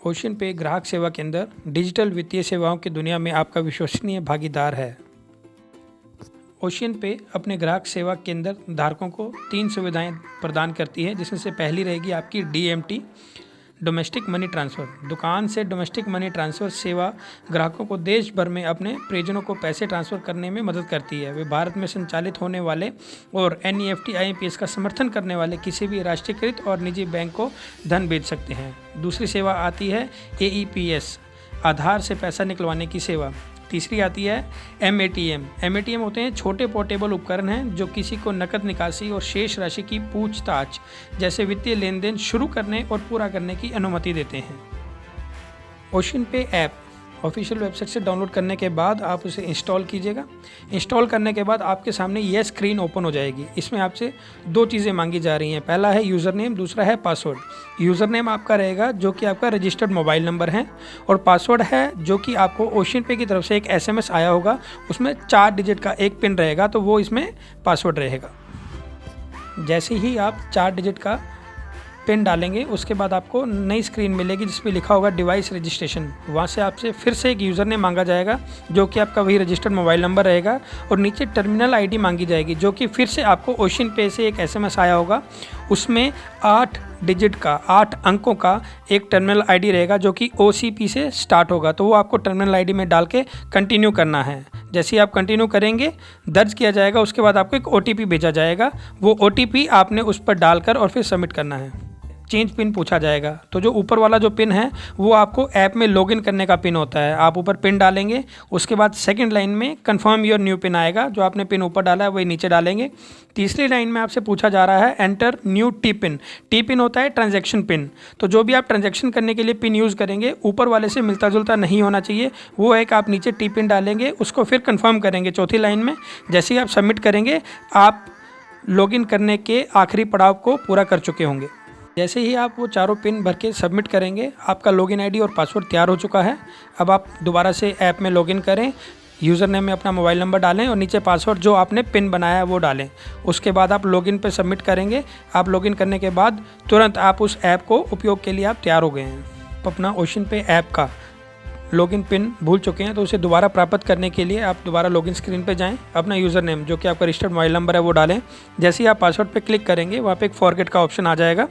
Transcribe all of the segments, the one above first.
Ocean पे ग्राहक सेवा केंद्र डिजिटल वित्तीय सेवाओं की दुनिया में आपका विश्वसनीय भागीदार है। ओशियन पे अपने ग्राहक सेवा केंद्र धारकों को 3 सुविधाएं प्रदान करती है, जिसमें से पहली रहेगी आपकी डीएमटी डोमेस्टिक मनी ट्रांसफ़र। दुकान से डोमेस्टिक मनी ट्रांसफ़र सेवा ग्राहकों को देश भर में अपने परिजनों को पैसे ट्रांसफ़र करने में मदद करती है। वे भारत में संचालित होने वाले और एनईएफटी आईएमपीएस का समर्थन करने वाले किसी भी राष्ट्रीयकृत और निजी बैंक को धन भेज सकते हैं। दूसरी सेवा आती है एईपीएस, आधार से पैसा निकलवाने की सेवा। तीसरी आती है एमएटीएम होते हैं छोटे पोर्टेबल उपकरण हैं जो किसी को नकद निकासी और शेष राशि की पूछताछ जैसे वित्तीय लेन देन शुरू करने और पूरा करने की अनुमति देते हैं। ओशियन पे ऐप ऑफिशियल वेबसाइट से डाउनलोड करने के बाद आप उसे इंस्टॉल कीजिएगा। इंस्टॉल करने के बाद आपके सामने यह स्क्रीन ओपन हो जाएगी। इसमें आपसे 2 चीज़ें मांगी जा रही हैं, पहला है यूज़र नेम, दूसरा है पासवर्ड। यूज़र नेम आपका रहेगा जो कि आपका रजिस्टर्ड मोबाइल नंबर है, और पासवर्ड है जो कि आपको ओशियन पे की तरफ से एक एसएमएस आया होगा, उसमें 4 डिजिट का एक पिन रहेगा, तो वो इसमें पासवर्ड रहेगा। जैसे ही आप 4 डिजिट का पिन डालेंगे उसके बाद आपको नई स्क्रीन मिलेगी जिस पे लिखा होगा डिवाइस रजिस्ट्रेशन। वहाँ से आपसे फिर से एक यूज़र नेम मांगा जाएगा जो कि आपका वही रजिस्टर्ड मोबाइल नंबर रहेगा, और नीचे टर्मिनल आईडी मांगी जाएगी जो कि फिर से आपको ओशियन पे से एक एसएमएस आया होगा, उसमें 8 डिजिट का 8 अंकों का एक टर्मिनल आईडी रहेगा जो कि ओसीपी से स्टार्ट होगा। तो वो आपको टर्मिनल आईडी में डाल के कंटिन्यू करना है। जैसे ही आप कंटिन्यू करेंगे दर्ज किया जाएगा, उसके बाद आपको एक ओटीपी भेजा जाएगा। वो ओटीपी आपने उस पर डालकर और फिर सबमिट करना है। चेंज पिन पूछा जाएगा, तो जो ऊपर वाला जो पिन है वो आपको ऐप में लॉगिन करने का पिन होता है। आप ऊपर पिन डालेंगे, उसके बाद सेकंड लाइन में कंफर्म योर न्यू पिन आएगा, जो आपने पिन ऊपर डाला है वही नीचे डालेंगे। तीसरी लाइन में आपसे पूछा जा रहा है enter new T pin. T pin होता है ट्रांजैक्शन पिन, तो जो भी आप ट्रांजैक्शन करने के लिए पिन यूज़ करेंगे ऊपर वाले से मिलता जुलता नहीं होना चाहिए। वो एक आप नीचे टी पिन डालेंगे, उसको फिर कन्फर्म करेंगे चौथी लाइन में। जैसे ही आप सबमिट करेंगे आप लॉगिन करने के आखिरी पड़ाव को पूरा कर चुके होंगे। जैसे ही आप वो चारों पिन भर के सबमिट करेंगे आपका लॉगिन आईडी और पासवर्ड तैयार हो चुका है। अब आप दोबारा से ऐप में लॉगिन करें, यूज़र नेम में अपना मोबाइल नंबर डालें और नीचे पासवर्ड जो आपने पिन बनाया है वो डालें। उसके बाद आप लॉगिन पे सबमिट करेंगे। आप लॉगिन करने के बाद तुरंत आप उस ऐप को उपयोग के लिए आप तैयार हो गए हैं। आप अपना ओशियन पे ऐप का लॉगिन पिन भूल चुके हैं तो उसे दोबारा प्राप्त करने के लिए आप दोबारा लॉगिन स्क्रीन पे जाएं। अपना यूज़र नेम जो कि आपका रजिस्टर्ड मोबाइल नंबर है वो डालें। जैसे ही आप पासवर्ड पे क्लिक करेंगे वहाँ पे एक फॉरगेट का ऑप्शन आ जाएगा।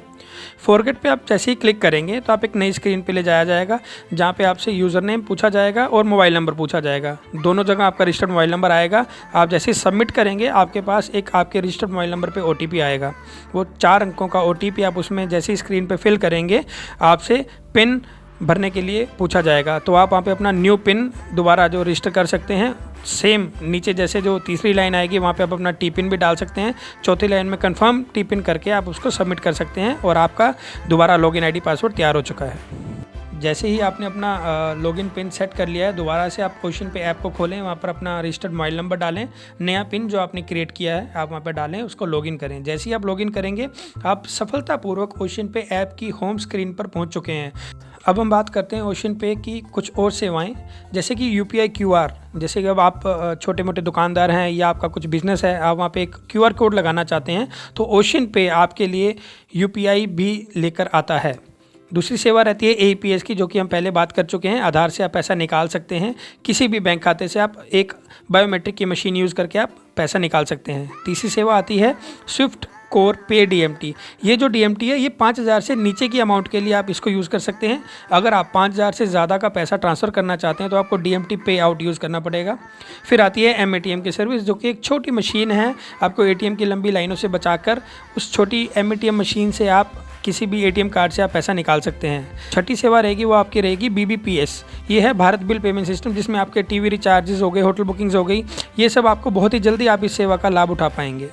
फॉरगेट पे आप जैसे ही क्लिक करेंगे तो आप एक नई स्क्रीन पे ले जाया जाएगा जहाँ पे आपसे यूज़र नेम पूछा जाएगा और मोबाइल नंबर पूछा जाएगा। दोनों जगह आपका रजिस्टर्ड मोबाइल नंबर आएगा। आप जैसे ही सबमिट करेंगे आपके पास एक आपके रजिस्टर्ड मोबाइल नंबर पे ओटीपी आएगा। वो 4 अंकों का ओटीपी आप उसमें जैसे ही स्क्रीन पे फिल करेंगे आपसे पिन भरने के लिए पूछा जाएगा। तो आप वहाँ पे अपना न्यू पिन दोबारा जो रजिस्टर कर सकते हैं। सेम नीचे जैसे जो तीसरी लाइन आएगी वहाँ पे आप अपना टी पिन भी डाल सकते हैं। चौथी लाइन में कंफर्म टी पिन करके आप उसको सबमिट कर सकते हैं और आपका दोबारा लॉगिन आईडी पासवर्ड तैयार हो चुका है। जैसे ही आपने अपना लॉगिन पिन सेट कर लिया है, दोबारा से आप ओशियन पे ऐप को खोलें, वहाँ पर अपना रजिस्टर्ड मोबाइल नंबर डालें, नया पिन जो आपने क्रिएट किया है आप वहाँ पर डालें, उसको लॉगिन करें। जैसे ही आप लॉगिन करेंगे आप सफलतापूर्वक ओशियन पे ऐप की होम स्क्रीन पर पहुँच चुके हैं। अब हम बात करते हैं ओशियन पे की कुछ और सेवाएं, जैसे कि यूपीआई क्यूआर। जैसे कि अब आप छोटे मोटे दुकानदार हैं या आपका कुछ बिजनेस है, आप वहाँ पे एक क्यूआर कोड लगाना चाहते हैं तो ओशियन पे आपके लिए यूपीआई भी लेकर आता है। दूसरी सेवा रहती है एईपीएस की, जो कि हम पहले बात कर चुके हैं। आधार से आप पैसा निकाल सकते हैं, किसी भी बैंक खाते से आप एक बायोमेट्रिक की मशीन यूज़ करके आप पैसा निकाल सकते हैं। तीसरी सेवा आती है स्विफ्ट कोर पे डीएमटी। ये जो डीएमटी है ये 5000 से नीचे की अमाउंट के लिए आप इसको यूज़ कर सकते हैं। अगर आप 5000 से ज़्यादा का पैसा ट्रांसफ़र करना चाहते हैं तो आपको डीएमटी पे आउट यूज़ करना पड़ेगा। फिर आती है एमएटीएम की सर्विस, जो कि एक छोटी मशीन है, आपको एटीएम की लंबी लाइनों से बचाकर उस छोटी एमएटीएम मशीन से आप किसी भी एटीएम कार्ड से आप पैसा निकाल सकते हैं। छठी सेवा रहेगी वो आपकी रहेगी बीबीपीएस। ये है भारत बिल पेमेंट सिस्टम, जिसमें आपके टीवी रिचार्जेस हो गए, होटल बुकिंग्स हो गई, ये सब आपको बहुत ही जल्दी आप इस सेवा का लाभ उठा पाएंगे।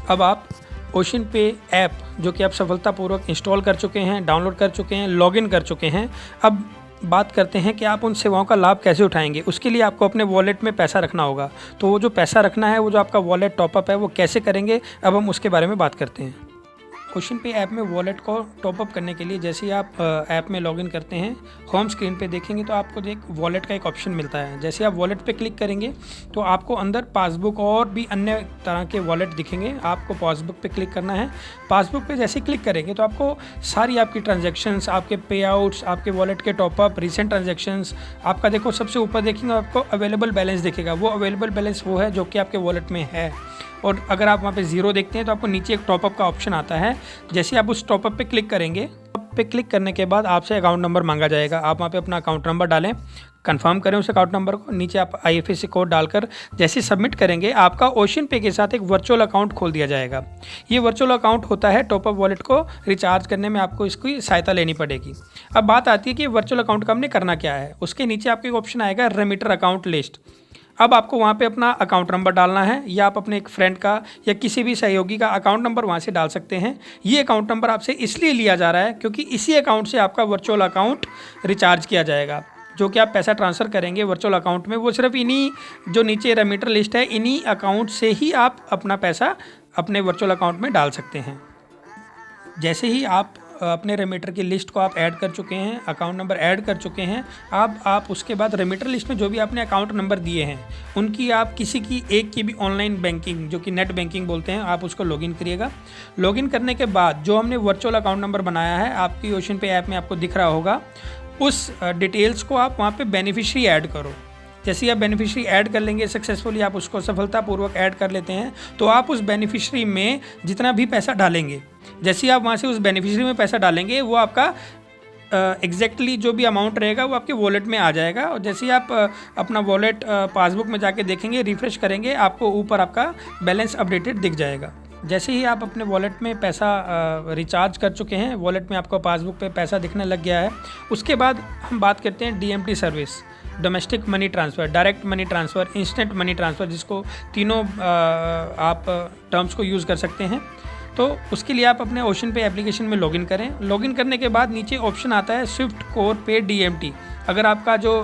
अब आप ओशियन पे ऐप जो कि आप सफलतापूर्वक इंस्टॉल कर चुके हैं, डाउनलोड कर चुके हैं, लॉगिन कर चुके हैं, अब बात करते हैं कि आप उन सेवाओं का लाभ कैसे उठाएंगे। उसके लिए आपको अपने वॉलेट में पैसा रखना होगा। तो वो जो पैसा रखना है, वो जो आपका वॉलेट टॉपअप है, वो कैसे करेंगे, अब हम उसके बारे में बात करते हैं। ओशियन पे ऐप में वॉलेट को टॉपअप करने के लिए जैसे ही आप ऐप में लॉगिन करते हैं, होम स्क्रीन पे देखेंगे तो आपको एक वॉलेट का एक ऑप्शन मिलता है। जैसे आप वॉलेट पे क्लिक करेंगे तो आपको अंदर पासबुक और भी अन्य तरह के वॉलेट दिखेंगे। आपको पासबुक पे क्लिक करना है। पासबुक पे जैसे क्लिक करेंगे तो आपको सारी आपकी ट्रांजेक्शन्स, आपके पे आउट्स, आपके वॉलेट के टॉपअप, रिसेंट ट्रांजेक्शन्स, आपका देखो सबसे ऊपर देखेंगे आपको अवेलेबल बैलेंस दिखेगा। वो अवेलेबल बैलेंस वो है जो कि आपके वॉलेट में है। और अगर आप वहाँ पे ज़ीरो देखते हैं तो आपको नीचे एक टॉपअप का ऑप्शन आता है। जैसे आप उस टॉपअप पे क्लिक करेंगे, पे क्लिक करने के बाद आपसे अकाउंट नंबर मांगा जाएगा। आप वहाँ पे अपना अकाउंट नंबर डालें, कंफर्म करें उस अकाउंट नंबर को। नीचे आप IFSC कोड डालकर जैसे सबमिट करेंगे, आपका ओशियन पे के साथ एक वर्चुअल अकाउंट खोल दिया जाएगा। ये वर्चुअल अकाउंट होता है टॉपअप वॉलेट को रिचार्ज करने में आपको इसकी सहायता लेनी पड़ेगी। अब बात आती है कि वर्चुअल अकाउंट का हमने करना क्या है। उसके नीचे आपको एक ऑप्शन आएगा रेमिटर अकाउंट लिस्ट। अब आपको वहाँ पे अपना अकाउंट नंबर डालना है, या आप अपने एक फ्रेंड का या किसी भी सहयोगी का अकाउंट नंबर वहाँ से डाल सकते हैं। ये अकाउंट नंबर आपसे इसलिए लिया जा रहा है क्योंकि इसी अकाउंट से आपका वर्चुअल अकाउंट रिचार्ज किया जाएगा। जो कि आप पैसा ट्रांसफ़र करेंगे वर्चुअल अकाउंट में, वो सिर्फ इन्हीं जो नीचे रेमिटर लिस्ट है, इन्हीं अकाउंट से ही आप अपना पैसा अपने वर्चुअल अकाउंट में डाल सकते हैं। जैसे ही आप अपने रेमिटर की लिस्ट को आप ऐड कर चुके हैं, अकाउंट नंबर ऐड कर चुके हैं, अब आप उसके बाद रेमिटर लिस्ट में जो भी आपने अकाउंट नंबर दिए हैं उनकी आप किसी की एक की भी ऑनलाइन बैंकिंग, जो कि नेट बैंकिंग बोलते हैं, आप उसको लॉगिन करिएगा। लॉगिन करने के बाद जो हमने वर्चुअल अकाउंट नंबर बनाया है, आपकी ओशियन पे ऐप में आपको दिख रहा होगा, उस डिटेल्स को आप वहाँ पे बेनिफिशियरी ऐड करो। जैसे ही आप बेनिफिशियरी ऐड कर लेंगे सक्सेसफुली, आप उसको सफलतापूर्वक ऐड कर लेते हैं, तो आप उस बेनिफिशियरी में जितना भी पैसा डालेंगे, जैसे ही आप वहाँ से उस बेनिफिशियरी में पैसा डालेंगे, वो आपका एग्जैक्टली जो भी अमाउंट रहेगा वो आपके वॉलेट में आ जाएगा। और जैसे ही आप अपना वॉलेट पासबुक में जाके देखेंगे, रिफ्रेश करेंगे, आपको ऊपर आपका बैलेंस अपडेटेड दिख जाएगा। जैसे ही आप अपने वॉलेट में पैसा रिचार्ज कर चुके हैं, वॉलेट में आपको पासबुक पे पैसा दिखने लग गया है, उसके बाद हम बात करते हैं DMT service, domestic money transfer, direct money transfer, instant money transfer, जिसको तीनों आप टर्म्स को यूज़ कर सकते हैं। तो उसके लिए आप अपने ओशियन पे एप्लीकेशन में लॉगिन करें। लॉगिन करने के बाद नीचे ऑप्शन आता है स्विफ्ट कोर पे DMT। अगर आपका जो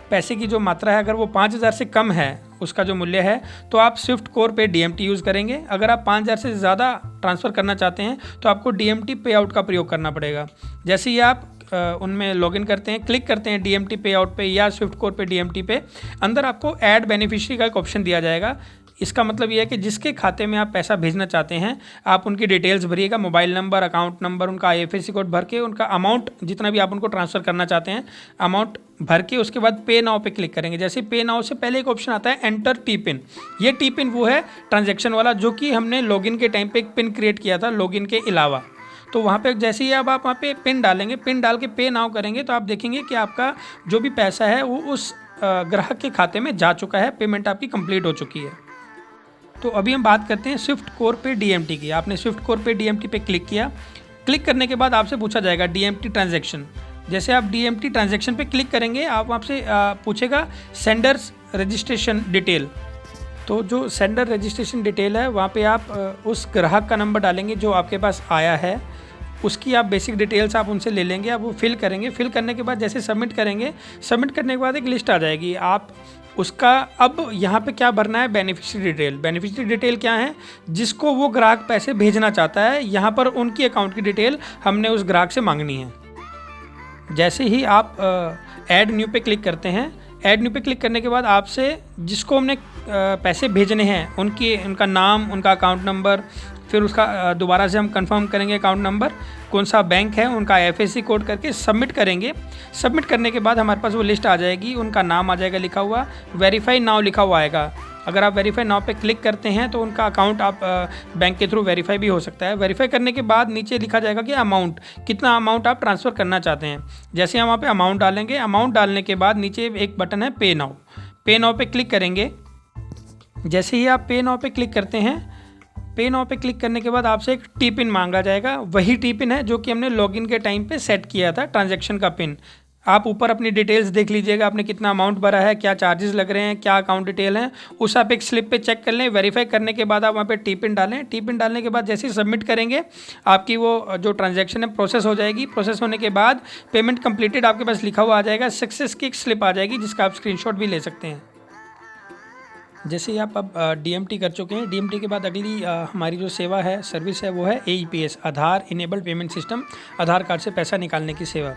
पैसे की जो मात्रा है, अगर वो 5000 से कम है, उसका जो मूल्य है, तो आप स्विफ्ट कोर पे DMT यूज़ करेंगे। अगर आप 5000 से ज़्यादा ट्रांसफ़र करना चाहते हैं तो आपको DMT पे आउट का प्रयोग करना पड़ेगा। जैसे ही आप उनमें लॉगिन करते हैं, क्लिक करते हैं DMT पे आउट पे या स्विफ्ट कोर पे DMT पे, अंदर आपको ऐड बेनिफिशियरी का एक ऑप्शन दिया जाएगा। इसका मतलब ये है कि जिसके खाते में आप पैसा भेजना चाहते हैं, आप उनकी डिटेल्स भरिएगा, मोबाइल नंबर, अकाउंट नंबर, उनका IFSC कोड भर के, उनका अमाउंट जितना भी आप उनको ट्रांसफ़र करना चाहते हैं अमाउंट भर के, उसके बाद पे नाउ पे क्लिक करेंगे। जैसे पे नाउ से पहले एक ऑप्शन आता है एंटर टी पिन। ये टी पिन वो है ट्रांजेक्शन वाला, जो कि हमने लॉगिन के टाइम पे एक पिन क्रिएट किया था लॉगिन के अलावा। तो वहाँ पे जैसे ही आप वहाँ पे पिन डालेंगे, पिन डाल के पे नाउ करेंगे, तो आप देखेंगे कि आपका जो भी पैसा है वो उस ग्राहक के खाते में जा चुका है, पेमेंट आपकी कंप्लीट हो चुकी है। तो अभी हम बात करते हैं स्विफ्ट कोर पे DMT की। आपने स्विफ्ट कोर पे DMT पे क्लिक किया। क्लिक करने के बाद आपसे पूछा जाएगा DMT ट्रांजैक्शन। जैसे आप DMT ट्रांजैक्शन पे क्लिक करेंगे, आप आपसे पूछेगा सेंडर्स रजिस्ट्रेशन डिटेल। तो जो सेंडर रजिस्ट्रेशन डिटेल है, वहाँ पे आप उस ग्राहक का नंबर डालेंगे जो आपके पास आया है, उसकी आप बेसिक डिटेल्स आप उनसे ले लेंगे, आप वो फिल करेंगे। फिल करने के बाद जैसे सबमिट करेंगे, सबमिट करने के बाद एक लिस्ट आ जाएगी। आप उसका अब यहाँ पे क्या भरना है, बेनिफिशियरी डिटेल। बेनिफिशियरी डिटेल क्या है, जिसको वो ग्राहक पैसे भेजना चाहता है, यहाँ पर उनकी अकाउंट की डिटेल हमने उस ग्राहक से मांगनी है। जैसे ही आप ऐड न्यू पे क्लिक करते हैं, ऐड न्यू पे क्लिक करने के बाद आपसे जिसको हमने पैसे भेजने हैं उनका नाम, उनका अकाउंट नंबर, फिर उसका दोबारा से हम कंफर्म करेंगे अकाउंट नंबर, कौन सा बैंक है, उनका IFSC कोड करके सबमिट करेंगे। सबमिट करने के बाद हमारे पास वो लिस्ट आ जाएगी, उनका नाम आ जाएगा लिखा हुआ, वेरीफाई नाउ लिखा हुआ आएगा। अगर आप वेरीफाई नाउ पे क्लिक करते हैं तो उनका अकाउंट आप बैंक के थ्रू वेरीफाई भी हो सकता है। वेरीफाई करने के बाद नीचे लिखा जाएगा कि अमाउंट, कितना अमाउंट आप ट्रांसफ़र करना चाहते हैं। जैसे हम वहाँ पे अमाउंट डालेंगे, अमाउंट डालने के बाद नीचे एक बटन है पे नाउ। पे नाउ पे क्लिक करेंगे। जैसे ही आप पे नाउ पे क्लिक करते हैं, पे नाउ पे क्लिक करने के बाद आपसे एक टी पिन मांगा जाएगा। वही टी पिन है जो कि हमने लॉगिन के टाइम पे सेट किया था, ट्रांजैक्शन का पिन। आप ऊपर अपनी डिटेल्स देख लीजिएगा, आपने कितना अमाउंट भरा है, क्या चार्जेस लग रहे हैं, क्या अकाउंट डिटेल है, उस आप एक स्लिप पे चेक कर लें। वेरीफाई करने के बाद आप वहाँ पे टी पिन डालें। टी पिन डालने के बाद जैसे ही सबमिट करेंगे, आपकी वो जो ट्रांजैक्शन है प्रोसेस हो जाएगी। प्रोसेस होने के बाद पेमेंट कंप्लीटेड आपके पास लिखा हुआ आ जाएगा, सक्सेस की एक स्लिप आ जाएगी जिसका आप स्क्रीनशॉट भी ले सकते हैं। जैसे ही आप अब डीएमटी कर चुके हैं, डीएमटी के बाद अगली हमारी जो सेवा है, सर्विस है, वो है एईपीएस, आधार इनेबल्ड पेमेंट सिस्टम, आधार कार्ड से पैसा निकालने की सेवा।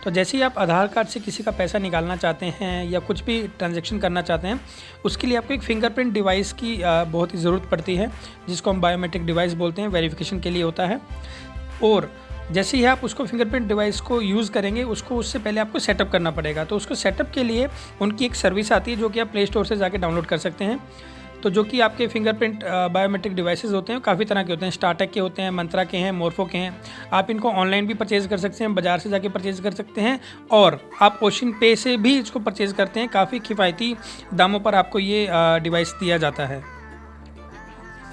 तो जैसे ही आप आधार कार्ड से किसी का पैसा निकालना चाहते हैं या कुछ भी ट्रांजैक्शन करना चाहते हैं, उसके लिए आपको एक फिंगरप्रिंट डिवाइस की बहुत ही ज़रूरत पड़ती है, जिसको हम बायोमेट्रिक डिवाइस बोलते हैं, वेरिफिकेशन के लिए होता है। और जैसे ही आप उसको फिंगरप्रिंट डिवाइस को यूज़ करेंगे, उसको उससे पहले आपको सेटअप करना पड़ेगा। तो उसको सेटअप के लिए उनकी एक सर्विस आती है जो कि आप प्ले स्टोर से जाके डाउनलोड कर सकते हैं। तो जो कि आपके फिंगरप्रिंट बायोमेट्रिक डिवाइसेस होते हैं, काफ़ी तरह के होते हैं, स्टारटेक के होते हैं, मंत्रा के हैं, मोरफो के हैं। आप इनको ऑनलाइन भी परचेज़ कर सकते हैं, बाज़ार से जाके परचेज़ कर सकते हैं, और आप ओशन पे से भी इसको परचेज़ करते हैं। काफ़ी किफ़ायती दामों पर आपको ये डिवाइस दिया जाता है।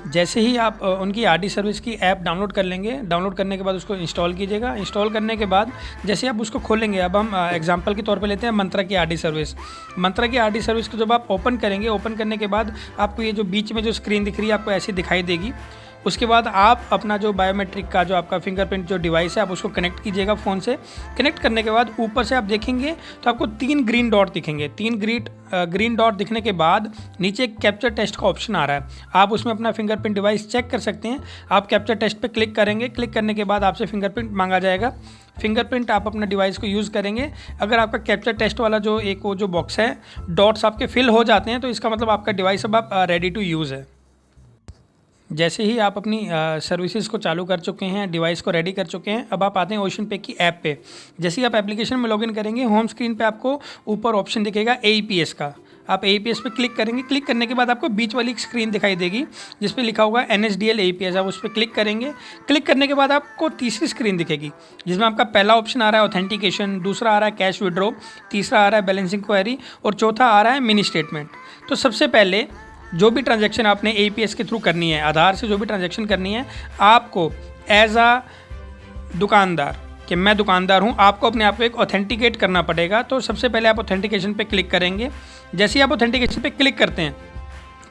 जैसे ही आप उनकी आरडी सर्विस की ऐप डाउनलोड कर लेंगे, डाउनलोड करने के बाद उसको इंस्टॉल कीजिएगा। इंस्टॉल करने के बाद जैसे आप उसको खोलेंगे, अब हम एग्जांपल के तौर पे लेते हैं मंत्रा की आरडी सर्विस। मंत्रा की आरडी सर्विस को जब आप ओपन करेंगे, ओपन करने के बाद आपको ये जो बीच में जो स्क्रीन दिख रही है, आपको ऐसी दिखाई देगी। उसके बाद आप अपना जो बायोमेट्रिक का जो आपका फिंगरप्रिंट जो डिवाइस है, आप उसको कनेक्ट कीजिएगा फ़ोन से। कनेक्ट करने के बाद ऊपर से आप देखेंगे तो आपको 3 ग्रीन डॉट दिखेंगे। 3 ग्रीन डॉट दिखने के बाद नीचे एक कैप्चर टेस्ट का ऑप्शन आ रहा है। आप उसमें अपना फिंगरप्रिंट डिवाइस चेक कर सकते हैं। आप कैप्चर टेस्ट पे क्लिक करेंगे, क्लिक करने के बाद आपसे फिंगरप्रिंट मांगा जाएगा। फिंगरप्रिंट आप अपना डिवाइस को यूज़ करेंगे। अगर आपका कैप्चर टेस्ट वाला जो एक वो जो बॉक्स है, डॉट्स आपके फिल हो जाते हैं, तो इसका मतलब आपका डिवाइस अब आप रेडी टू यूज़ है। जैसे ही आप अपनी सर्विसेज को चालू कर चुके हैं, डिवाइस को रेडी कर चुके हैं, अब आप आते हैं ओशन पे की ऐप पे। जैसे ही आप एप्लीकेशन में लॉगिन करेंगे, होम स्क्रीन पे आपको ऊपर ऑप्शन दिखेगा एईपीएस का। आप एईपीएस पे क्लिक करेंगे। क्लिक करने के बाद आपको बीच वाली स्क्रीन दिखाई देगी जिस पे लिखा होगा एनएसडीएल एईपीएस। आप उस पर क्लिक करेंगे। क्लिक करने के बाद आपको तीसरी स्क्रीन दिखेगी जिसमें आपका पहला ऑप्शन आ रहा है ऑथेंटिकेशन, दूसरा आ रहा है कैश विड्रॉ, तीसरा आ रहा है बैलेंसिंग क्वेरी, और चौथा आ रहा है मिनी स्टेटमेंट। तो सबसे पहले जो भी ट्रांजैक्शन आपने एईपीएस के थ्रू करनी है, आधार से जो भी ट्रांजैक्शन करनी है, आपको एज अ दुकानदार, कि मैं दुकानदार हूं, आपको अपने आप को एक ऑथेंटिकेट करना पड़ेगा। तो सबसे पहले आप ऑथेंटिकेशन पे क्लिक करेंगे। जैसे ही आप ऑथेंटिकेशन पे क्लिक करते हैं,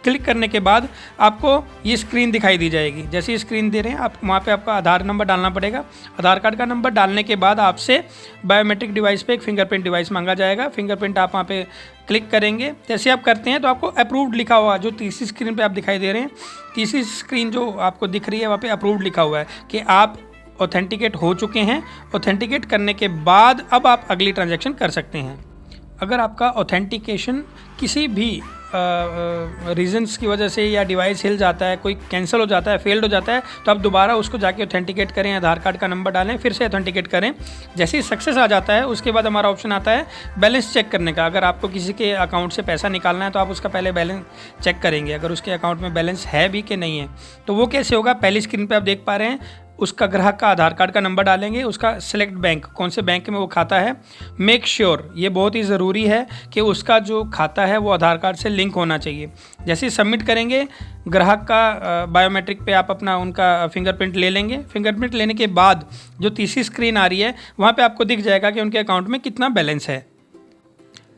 क्लिक करने के बाद आपको ये स्क्रीन दिखाई दी जाएगी। जैसे ये स्क्रीन दे रहे हैं, आप वहाँ पे आपका आधार नंबर डालना पड़ेगा। आधार कार्ड का नंबर डालने के बाद आपसे बायोमेट्रिक डिवाइस पे एक फिंगरप्रिंट डिवाइस मांगा जाएगा। फिंगरप्रिंट आप वहाँ पे क्लिक करेंगे। जैसे आप करते हैं तो आपको अप्रूव्ड लिखा हुआ, जो तीसरी स्क्रीन पर आप दिखाई दे रहे हैं, तीसरी स्क्रीन जो आपको दिख रही है, वहाँ पर अप्रूव्ड लिखा हुआ है कि आप ऑथेंटिकेट हो चुके हैं। ऑथेंटिकेट करने के बाद अब आप अगली ट्रांजैक्शन कर सकते हैं। अगर आपका ऑथेंटिकेशन किसी भी रीजंस की वजह से या डिवाइस हिल जाता है, कोई कैंसिल हो जाता है, फेल्ड हो जाता है, तो आप दोबारा उसको जाके ऑथेंटिकेट करें, आधार कार्ड का नंबर डालें, फिर से ऑथेंटिकेट करें। जैसे ही सक्सेस आ जाता है, उसके बाद हमारा ऑप्शन आता है बैलेंस चेक करने का। अगर आपको किसी के अकाउंट से पैसा निकालना है तो आप उसका पहले बैलेंस चेक करेंगे, अगर उसके अकाउंट में बैलेंस है भी कि नहीं है। तो वो कैसे होगा, पहली स्क्रीन पर आप देख पा रहे हैं, उसका ग्राहक का आधार कार्ड का नंबर डालेंगे, उसका सिलेक्ट बैंक, कौन से बैंक में वो खाता है, मेक श्योर, ये बहुत ही ज़रूरी है कि उसका जो खाता है वो आधार कार्ड से लिंक होना चाहिए। जैसे सबमिट करेंगे, ग्राहक का बायोमेट्रिक पे आप अपना उनका फिंगरप्रिंट ले लेंगे। फिंगरप्रिंट लेने के बाद जो तीसरी स्क्रीन आ रही है, वहाँ पे आपको दिख जाएगा कि उनके अकाउंट में कितना बैलेंस है।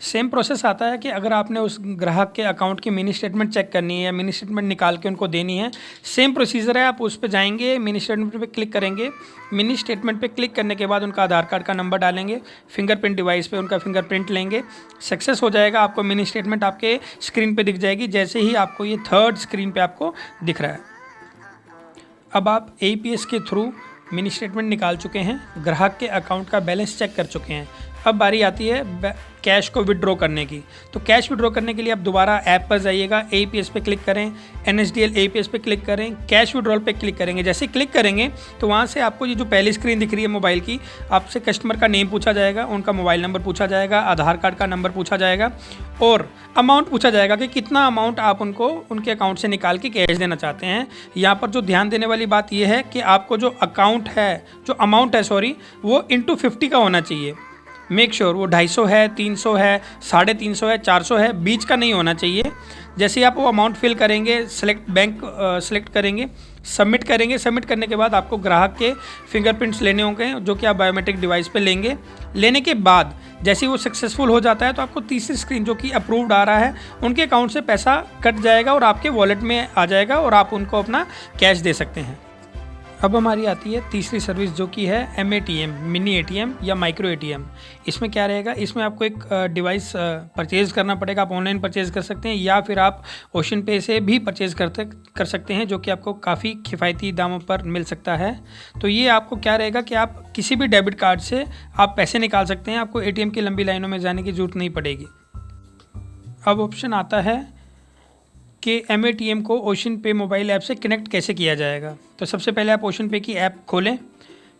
सेम प्रोसेस आता है कि अगर आपने उस ग्राहक के अकाउंट की मिनी स्टेटमेंट चेक करनी है या मिनी स्टेटमेंट निकाल के उनको देनी है, सेम प्रोसीजर है। आप उस पर जाएंगे, मिनी स्टेटमेंट पे क्लिक करेंगे। मिनी स्टेटमेंट पे क्लिक करने के बाद उनका आधार कार्ड का नंबर डालेंगे, फिंगरप्रिंट डिवाइस पे उनका फिंगरप्रिंट लेंगे, सक्सेस हो जाएगा। आपको मिनी स्टेटमेंट आपके स्क्रीन पर दिख जाएगी, जैसे ही आपको ये थर्ड स्क्रीन पर आपको दिख रहा है। अब आप एईपीएस के थ्रू मिनी स्टेटमेंट निकाल चुके हैं, ग्राहक के अकाउंट का बैलेंस चेक कर चुके हैं। अब बारी आती है कैश को विड्रॉ करने की। तो कैश विड्रॉ करने के लिए आप दोबारा ऐप पर जाइएगा, एईपीएस पे क्लिक करें, एनएसडीएल एईपीएस पे क्लिक करें, कैश विड्रॉल पे क्लिक करेंगे। जैसे क्लिक करेंगे तो वहाँ से आपको ये जो पहली स्क्रीन दिख रही है मोबाइल की, आपसे कस्टमर का नेम पूछा जाएगा, उनका मोबाइल नंबर पूछा जाएगा, आधार कार्ड का नंबर पूछा जाएगा, और अमाउंट पूछा जाएगा कि कितना अमाउंट आप उनको उनके अकाउंट से निकाल के कैश देना चाहते हैं। यहाँ पर जो ध्यान देने वाली बात यह है कि आपको जो अमाउंट है वो इंटू 50 का होना चाहिए। मेक श्योर वो 250 है, 300 है, 350 है, 400 है, बीच का नहीं होना चाहिए। जैसे ही आप वो अमाउंट फिल करेंगे, सिलेक्ट बैंक सिलेक्ट करेंगे, सबमिट करेंगे। सबमिट करने के बाद आपको ग्राहक के फिंगरप्रिंट्स लेने होंगे, जो कि आप बायोमेट्रिक डिवाइस पे लेंगे। लेने के बाद जैसे ही वो सक्सेसफुल हो जाता है तो आपको तीसरी स्क्रीन जो कि अप्रूव्ड आ रहा है, उनके अकाउंट से पैसा कट जाएगा और आपके वॉलेट में आ जाएगा और आप उनको अपना कैश दे सकते हैं। अब हमारी आती है तीसरी सर्विस जो कि है MATM, मिनी ATM या माइक्रो ATM। इसमें क्या रहेगा, इसमें आपको एक डिवाइस परचेज़ करना पड़ेगा। आप ऑनलाइन परचेज़ कर सकते हैं या फिर आप ओशन पे से भी परचेज़ कर सकते हैं, जो कि आपको काफ़ी किफ़ायती दामों पर मिल सकता है। तो ये आपको क्या रहेगा कि आप किसी भी डेबिट कार्ड से आप पैसे निकाल सकते हैं, आपको ATM की लंबी लाइनों में जाने की ज़रूरत नहीं पड़ेगी। अब ऑप्शन आता है कि MATM को ओशन पे मोबाइल ऐप से कनेक्ट कैसे किया जाएगा। तो सबसे पहले आप ओशन पे की ऐप खोलें,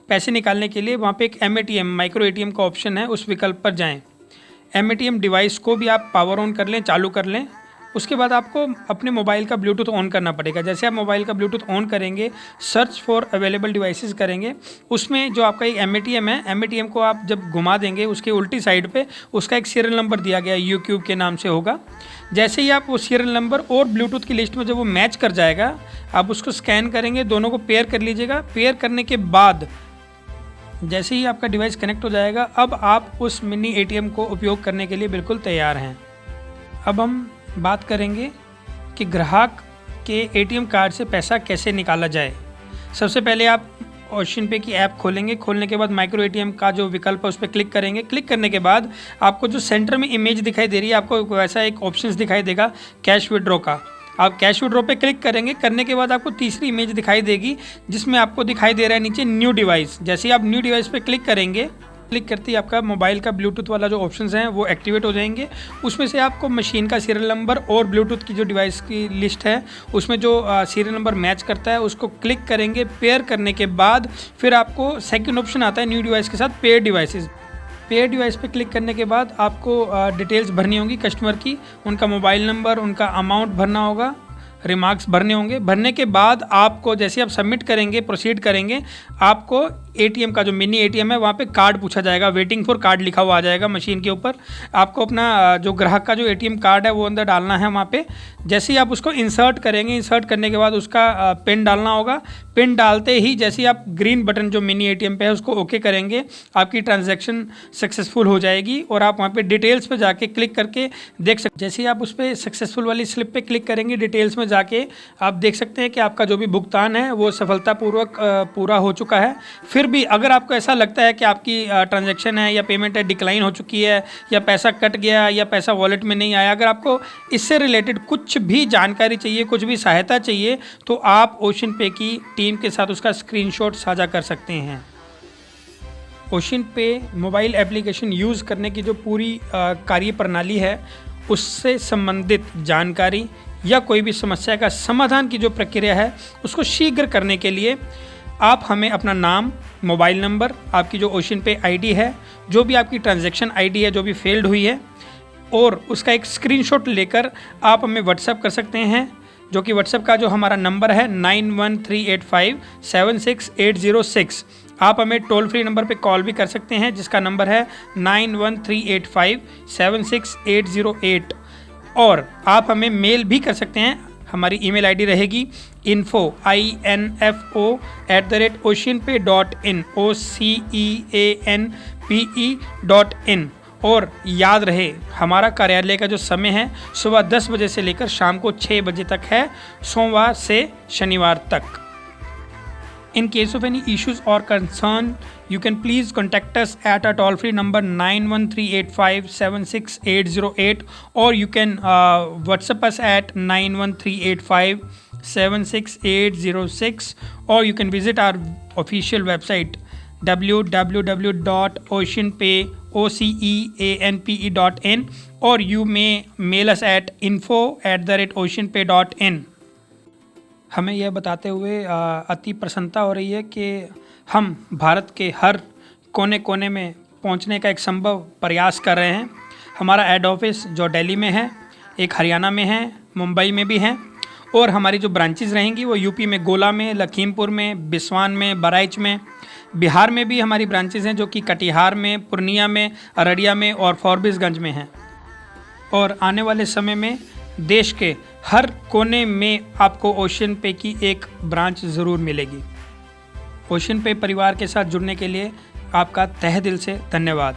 पैसे निकालने के लिए वहाँ पे एक MATM माइक्रो ATM का ऑप्शन है, उस विकल्प पर जाएं। MATM डिवाइस को भी आप पावर ऑन कर लें, चालू कर लें। उसके बाद आपको अपने मोबाइल का ब्लूटूथ ऑन करना पड़ेगा। जैसे आप मोबाइल का ब्लूटूथ ऑन करेंगे, सर्च फॉर अवेलेबल डिवाइसेस करेंगे, उसमें जो आपका एक MATM है, MATM को आप जब घुमा देंगे उसके उल्टी साइड पे उसका एक सीरियल नंबर दिया गया है, UQ के नाम से होगा। जैसे ही आप वो सीरियल नंबर और ब्लूटूथ की लिस्ट में जब वो मैच कर जाएगा, आप उसको स्कैन करेंगे, दोनों को पेयर कर लीजिएगा। पेयर करने के बाद जैसे ही आपका डिवाइस कनेक्ट हो जाएगा, अब आप उस मिनी ATM को उपयोग करने के लिए बिल्कुल तैयार हैं। अब हम बात करेंगे कि ग्राहक के ATM कार्ड से पैसा कैसे निकाला जाए। सबसे पहले आप ओशन पे की ऐप खोलेंगे, खोलने के बाद माइक्रो ATM का जो विकल्प है उस पर क्लिक करेंगे। क्लिक करने के बाद आपको जो सेंटर में इमेज दिखाई दे रही है, आपको वैसा एक ऑप्शंस दिखाई देगा कैश विड्रॉ का। आप कैश विड्रॉ पे क्लिक करेंगे, करने के बाद आपको तीसरी इमेज दिखाई देगी जिसमें आपको दिखाई दे रहा है नीचे न्यू डिवाइस। जैसे ही आप न्यू डिवाइस पे क्लिक करेंगे, क्लिक करते ही आपका मोबाइल का ब्लूटूथ वाला जो ऑप्शंस हैं वो एक्टिवेट हो जाएंगे। उसमें से आपको मशीन का सीरियल नंबर और ब्लूटूथ की जो डिवाइस की लिस्ट है उसमें जो सीरियल नंबर मैच करता है उसको क्लिक करेंगे। पेयर करने के बाद फिर आपको सेकंड ऑप्शन आता है न्यू डिवाइस के साथ पेयर डिवाइसेस। पेयर डिवाइस पे क्लिक करने के बाद आपको डिटेल्स भरनी होंगी कस्टमर की, उनका मोबाइल नंबर, उनका अमाउंट भरना होगा, रिमार्क्स भरने होंगे। भरने के बाद आपको जैसे आप सबमिट करेंगे, प्रोसीड करेंगे, आपको ATM का जो मिनी ATM है वहाँ पे कार्ड पूछा जाएगा, वेटिंग फॉर कार्ड लिखा हुआ आ जाएगा मशीन के ऊपर। आपको अपना जो ग्राहक का जो ATM कार्ड है वो अंदर डालना है वहाँ पे। जैसे ही आप उसको इंसर्ट करेंगे, इंसर्ट करने के बाद उसका पिन डालना होगा। पिन डालते ही जैसे ही आप ग्रीन बटन जो मिनी ATM पे है उसको ओके करेंगे, आपकी ट्रांजैक्शन सक्सेसफुल हो जाएगी और आप वहाँ पे डिटेल्स पे जाके क्लिक करके देख सकते। जैसे ही आप उस पर सक्सेसफुल वाली स्लिप पे क्लिक करेंगे, डिटेल्स में जाके आप देख सकते हैं कि आपका जो भी भुगतान है वो सफलतापूर्वक पूरा हो चुका है। फिर भी अगर आपको ऐसा लगता है कि आपकी ट्रांजैक्शन है या पेमेंट है डिक्लाइन हो चुकी है या पैसा कट गया या पैसा वॉलेट में नहीं आया, अगर आपको इससे रिलेटेड कुछ भी जानकारी चाहिए, कुछ भी सहायता चाहिए, तो आप ओशन पे की टीम के साथ उसका स्क्रीनशॉट साझा कर सकते हैं। ओशन पे मोबाइल एप्लीकेशन यूज़ करने की जो पूरी कार्य प्रणाली है उससे संबंधित जानकारी या कोई भी समस्या का समाधान की जो प्रक्रिया है उसको शीघ्र करने के लिए आप हमें अपना नाम, मोबाइल नंबर, आपकी जो ओशन पे ID है, जो भी आपकी ट्रांजैक्शन ID है जो भी फेल्ड हुई है, और उसका एक स्क्रीनशॉट लेकर आप हमें व्हाट्सएप कर सकते हैं, जो कि व्हाट्सएप का जो हमारा नंबर है 9138576806। आप हमें टोल फ्री नंबर पे कॉल भी कर सकते हैं जिसका नंबर है 9138576808, और आप हमें मेल भी कर सकते हैं। हमारी ईमेल ID रहेगी info@oceanpay.in OCEANPE.in। और याद रहे हमारा कार्यालय का जो समय है सुबह 10 बजे से लेकर शाम को 6 बजे तक है, सोमवार से शनिवार तक। In case of any issues or concern, you can please contact us at our toll-free number 9138576808, or you can WhatsApp us at 91385766806, or you can visit our official website www.oceanpay.in, or you may mail us at info@oceanpay.in। हमें यह बताते हुए अति प्रसन्नता हो रही है कि हम भारत के हर कोने कोने में पहुंचने का एक संभव प्रयास कर रहे हैं। हमारा हेड ऑफिस जो दिल्ली में है, एक हरियाणा में है, मुंबई में भी हैं, और हमारी जो ब्रांचेस रहेंगी वो यूपी में गोला में, लखीमपुर में, बिस्वान में, बहराइच में। बिहार में भी हमारी ब्रांचेस हैं जो कि कटिहार में, पूर्णिया में, अररिया में और फॉरबिसगंज में हैं। और आने वाले समय में देश के हर कोने में आपको ओशन पे की एक ब्रांच ज़रूर मिलेगी। ओशन पे परिवार के साथ जुड़ने के लिए आपका तहे दिल से धन्यवाद।